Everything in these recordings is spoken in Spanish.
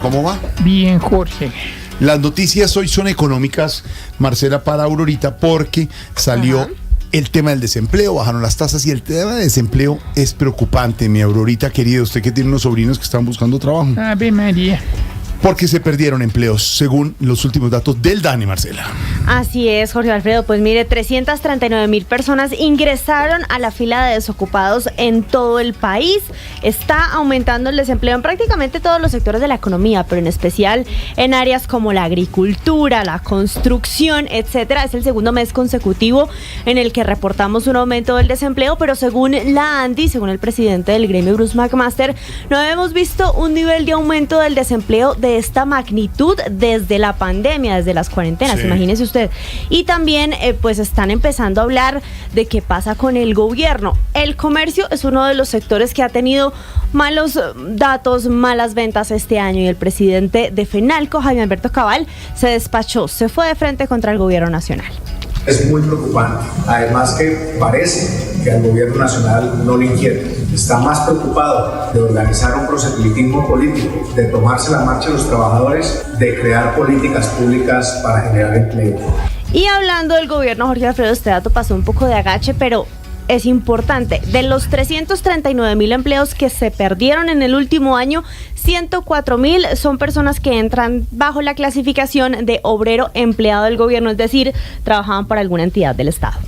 ¿Cómo va? Bien, Jorge. Las noticias hoy son económicas, Marcela, para Aurorita, porque salió el tema del desempleo, bajaron las tasas y el tema del desempleo es preocupante, mi Aurorita querida, usted que tiene unos sobrinos que están buscando trabajo. Ave María. Porque se perdieron empleos, según los últimos datos del DANE, Marcela. Así es, Jorge Alfredo. Pues mire, 339.000 personas ingresaron a la fila de desocupados en todo el país. Está aumentando el desempleo en prácticamente todos los sectores de la economía, pero en especial en áreas como la agricultura, la construcción, etcétera. Es el segundo mes consecutivo en el que reportamos un aumento del desempleo, pero según la ANDI, según el presidente del gremio, Bruce McMaster, no habíamos visto un nivel de aumento del desempleo de esta magnitud desde la pandemia, desde las cuarentenas, sí. Imagínese usted. Y también pues están empezando a hablar de qué pasa con el gobierno. El comercio es uno de los sectores que ha tenido malos datos, malas ventas este año, y el presidente de FENALCO, Jaime Alberto Cabal, se despachó, se fue de frente contra el gobierno nacional. Es muy preocupante, además que parece que al gobierno nacional no le inquieta. Está más preocupado de organizar un proselitismo político, de tomarse la marcha de los trabajadores, de crear políticas públicas para generar empleo. Y hablando del gobierno, Jorge Alfredo, este dato pasó un poco de agache, pero es importante. De los 339.000 empleos que se perdieron en el último año, 104.000 son personas que entran bajo la clasificación de obrero empleado del gobierno, es decir, trabajaban para alguna entidad del Estado.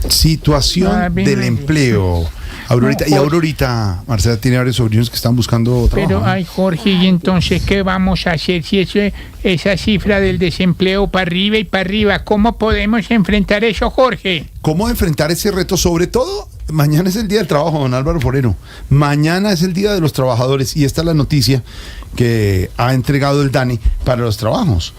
Situación del empleo. Aurorita, y Aurorita, Marcela tiene varios sobrinos que están buscando trabajo. Pero, ay, Jorge, ¿y entonces qué vamos a hacer si esa cifra del desempleo para arriba y para arriba? ¿Cómo podemos enfrentar eso, Jorge? ¿Cómo enfrentar ese reto? Sobre todo, mañana es el día del trabajo, don Álvaro Forero. Mañana es el día de los trabajadores y esta es la noticia que ha entregado el DANE para los trabajos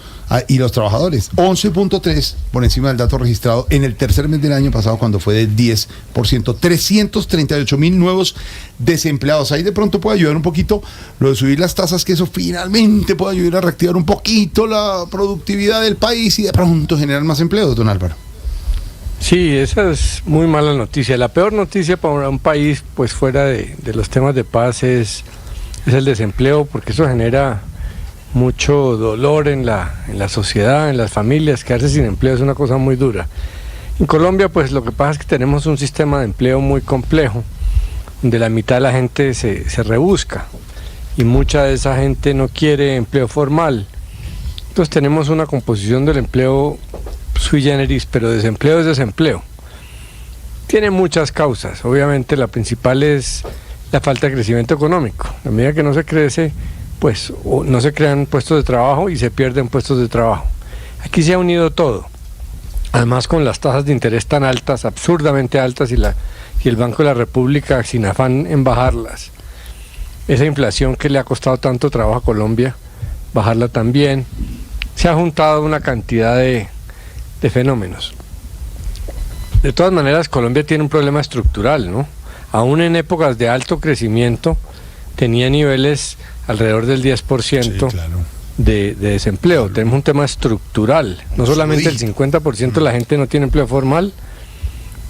y los trabajadores. 11.3 por encima del dato registrado en el tercer mes del año pasado, cuando fue de 10%. 338.000 nuevos desempleados. Ahí de pronto puede ayudar un poquito lo de subir las tasas, que eso finalmente puede ayudar a reactivar un poquito la productividad del país y de pronto generar más empleos, don Álvaro. Sí, esa es muy mala noticia. La peor noticia para un país, pues fuera de los temas de paz, es el desempleo, porque eso genera mucho dolor en la sociedad, en las familias. Quedarse sin empleo es una cosa muy dura. En Colombia, pues lo que pasa es que tenemos un sistema de empleo muy complejo, donde la mitad de la gente se rebusca y mucha de esa gente no quiere empleo formal. Entonces tenemos una composición del empleo sui generis, pero desempleo es desempleo. Tiene muchas causas. Obviamente la principal es la falta de crecimiento económico. A medida que no se crece, pues no se crean puestos de trabajo y se pierden puestos de trabajo. Aquí se ha unido todo. Además, con las tasas de interés tan altas, absurdamente altas, y el Banco de la República sin afán en bajarlas. Esa inflación que le ha costado tanto trabajo a Colombia, bajarla también. Se ha juntado una cantidad de fenómenos. De todas maneras, Colombia tiene un problema estructural, ¿no? Aún en épocas de alto crecimiento, tenía niveles alrededor del 10%. Sí, claro. de desempleo. Tenemos un tema estructural. No solamente el 50% de la gente no tiene empleo formal,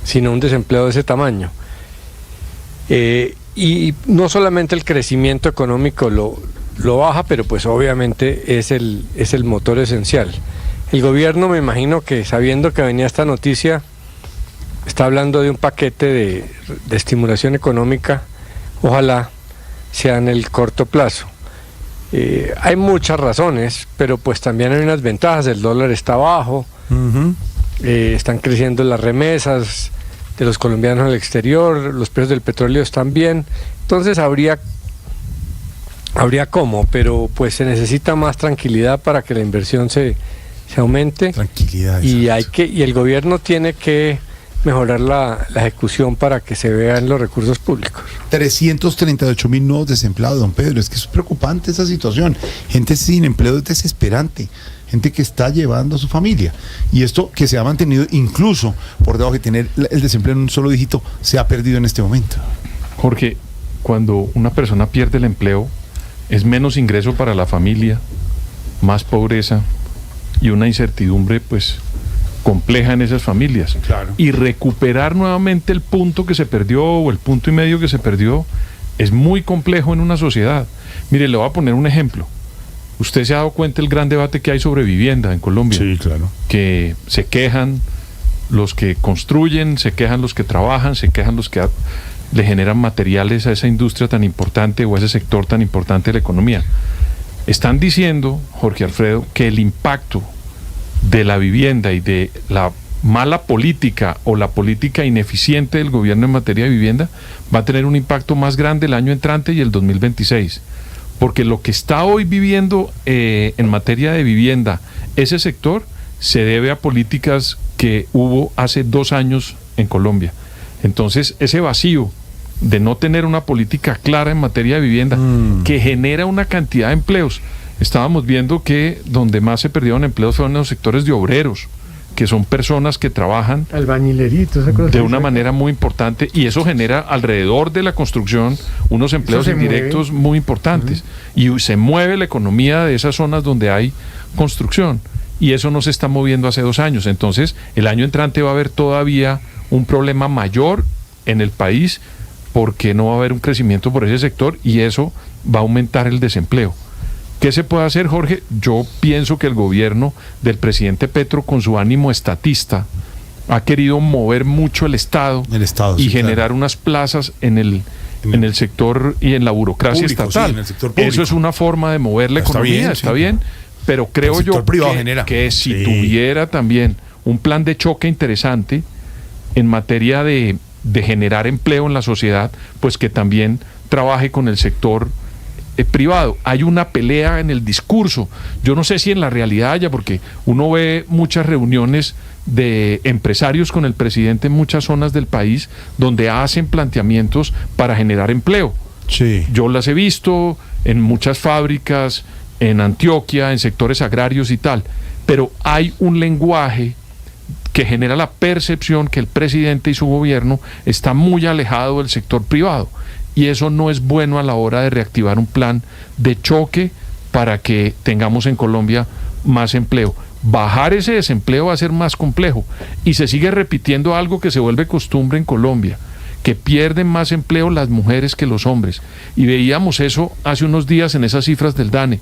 sino un desempleo de ese tamaño. Y no solamente el crecimiento económico lo baja, pero pues obviamente es el motor esencial. El gobierno, me imagino que sabiendo que venía esta noticia, está hablando de un paquete de estimulación económica, ojalá sea en el corto plazo. Hay muchas razones, pero pues también hay unas ventajas. El dólar está bajo, están creciendo las remesas de los colombianos al exterior, los precios del petróleo están bien, entonces habría cómo, pero pues se necesita más tranquilidad para que la inversión se aumente. Tranquilidad. Y el gobierno tiene que mejorar la ejecución para que se vean los recursos públicos. 338.000 nuevos desempleados, don Pedro. Es que es preocupante esa situación. Gente sin empleo es desesperante. Gente que está llevando a su familia. Y esto que se ha mantenido incluso por debajo de tener el desempleo en un solo dígito, se ha perdido en este momento. Jorge, cuando una persona pierde el empleo, es menos ingreso para la familia, más pobreza y una incertidumbre, pues, compleja en esas familias. Claro. Y recuperar nuevamente el punto que se perdió o el punto y medio que se perdió es muy complejo en una sociedad. Mire, le voy a poner un ejemplo. Usted se ha dado cuenta del gran debate que hay sobre vivienda en Colombia. Sí, claro. Que se quejan los que construyen, se quejan los que trabajan, se quejan los que le generan materiales a esa industria tan importante o a ese sector tan importante de la economía. Están diciendo, Jorge Alfredo, que el impacto de la vivienda y de la mala política o la política ineficiente del gobierno en materia de vivienda va a tener un impacto más grande el año entrante y el 2026. Porque lo que está hoy viviendo en materia de vivienda ese sector se debe a políticas que hubo hace 2 años en Colombia. Entonces, ese vacío de no tener una política clara en materia de vivienda que genera una cantidad de empleos. Estábamos viendo que donde más se perdieron empleos fueron en los sectores de obreros, que son personas que trabajan albañilerito, de una manera muy importante, y eso genera alrededor de la construcción unos empleos indirectos muy importantes, y se mueve la economía de esas zonas donde hay construcción, y eso no se está moviendo hace 2 años. Entonces el año entrante va a haber todavía un problema mayor en el país, porque no va a haber un crecimiento por ese sector, y eso va a aumentar el desempleo. ¿Qué se puede hacer, Jorge? Yo pienso que el gobierno del presidente Petro, con su ánimo estatista, ha querido mover mucho el Estado y generar unas plazas en el sector y en la burocracia público, estatal. sí, en el sector público. Eso es una forma de mover la economía, está bien, pero creo yo que si tuviera también un plan de choque interesante en materia de generar empleo en la sociedad, pues que también trabaje con el sector privado. Hay una pelea en el discurso, yo no sé si en la realidad haya, porque uno ve muchas reuniones de empresarios con el presidente en muchas zonas del país donde hacen planteamientos para generar empleo. Sí. Yo las he visto en muchas fábricas, en Antioquia, en sectores agrarios y tal, pero hay un lenguaje que genera la percepción que el presidente y su gobierno está muy alejado del sector privado, y eso no es bueno a la hora de reactivar un plan de choque para que tengamos en Colombia más empleo. Bajar ese desempleo va a ser más complejo, y se sigue repitiendo algo que se vuelve costumbre en Colombia, que pierden más empleo las mujeres que los hombres, y veíamos eso hace unos días en esas cifras del DANE.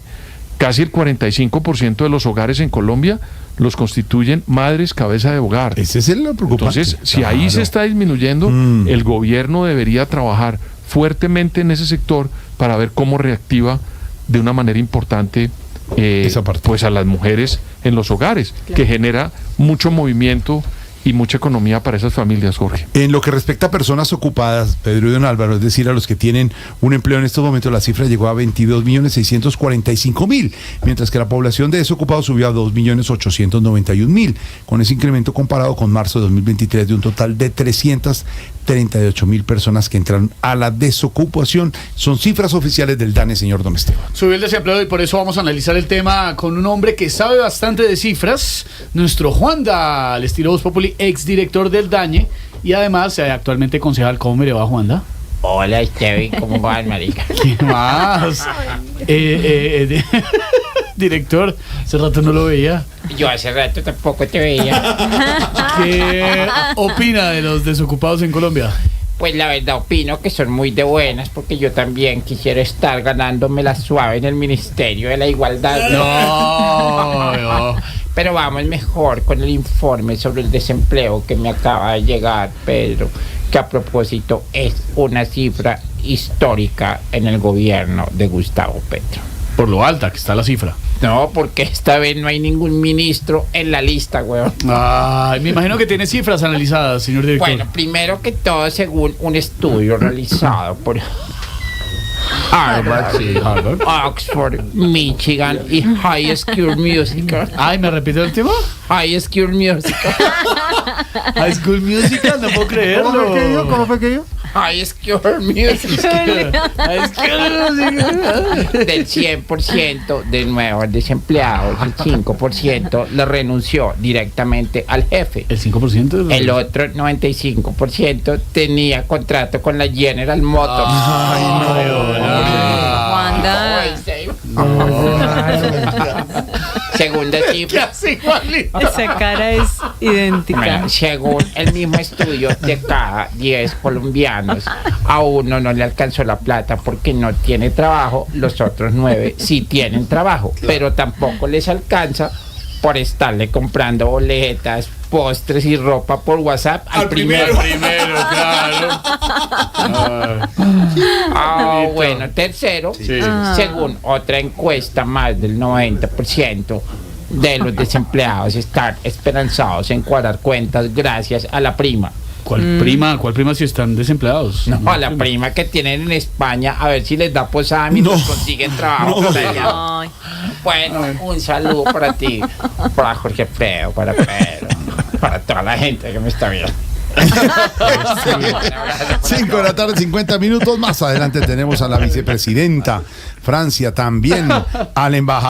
Casi el 45% de los hogares en Colombia los constituyen madres cabeza de hogar. Ese es el preocupante. Entonces, si ahí se está disminuyendo, el gobierno debería trabajar fuertemente en ese sector para ver cómo reactiva de una manera importante pues a las mujeres en los hogares, que genera mucho movimiento y mucha economía para esas familias, Jorge. En lo que respecta a personas ocupadas, Pedro y don Álvaro, es decir, a los que tienen un empleo en estos momentos, la cifra llegó a 22.645.000, mientras que la población de desocupados subió a 2.891.000, con ese incremento comparado con marzo de 2023 de un total de 338.000 personas que entraron a la desocupación. Son cifras oficiales del DANE, señor Don Esteban. Subió el desempleo, y por eso vamos a analizar el tema con un hombre que sabe bastante de cifras, nuestro Juanda, al estilo Voz Populi, exdirector del DANE, y además actualmente concejal. ¿Cómo me le va, Juanda? Hola, Esteban, ¿cómo vas, marica? ¿Qué más? Director, hace rato no lo veía. Yo hace rato tampoco te veía. ¿Qué opina de los desocupados en Colombia? Pues la verdad opino que son muy de buenas, porque yo también quisiera estar ganándome la suave en el Ministerio de la Igualdad. No. Pero vamos mejor con el informe sobre el desempleo que me acaba de llegar, Pedro, que a propósito es una cifra histórica en el gobierno de Gustavo Petro. Por lo alta que está la cifra. No, porque esta vez no hay ningún ministro en la lista, weón. Ay, me imagino que tiene cifras analizadas, señor director. Bueno, primero que todo, según un estudio realizado por Harvard, Oxford, Michigan y High School Musical. Ay, ¿me repite el tema? High School Musical. High School Musical, no puedo creerlo. ¿Cómo fue que yo? High School Musical. Del 100% de nuevos desempleados, el 5% le renunció directamente al jefe. ¿El 5%? El otro 95% tenía contrato con la General Motors. Ay, no. Wanda. Segunda cifra. Esa cara es idéntica. Bueno, según el mismo estudio, de cada 10 colombianos, a uno no le alcanzó la plata porque no tiene trabajo, los otros 9 sí tienen trabajo, pero tampoco les alcanza por estarle comprando boletas, postres y ropa por WhatsApp al primero. Claro. Bueno, tercero, según otra encuesta, más del 90% de los desempleados están esperanzados en cuadrar cuentas gracias a la prima. ¿Cuál prima? ¿Cuál prima si están desempleados? No, a la prima que tienen en España, a ver si les da posada mientras consiguen trabajo. Ay. Bueno, un saludo para ti, para Jorge Alfredo, para Pedro, para toda la gente que me está viendo. 5 de la tarde, 50 minutos. Más adelante tenemos a la vicepresidenta Francia, también al embajador.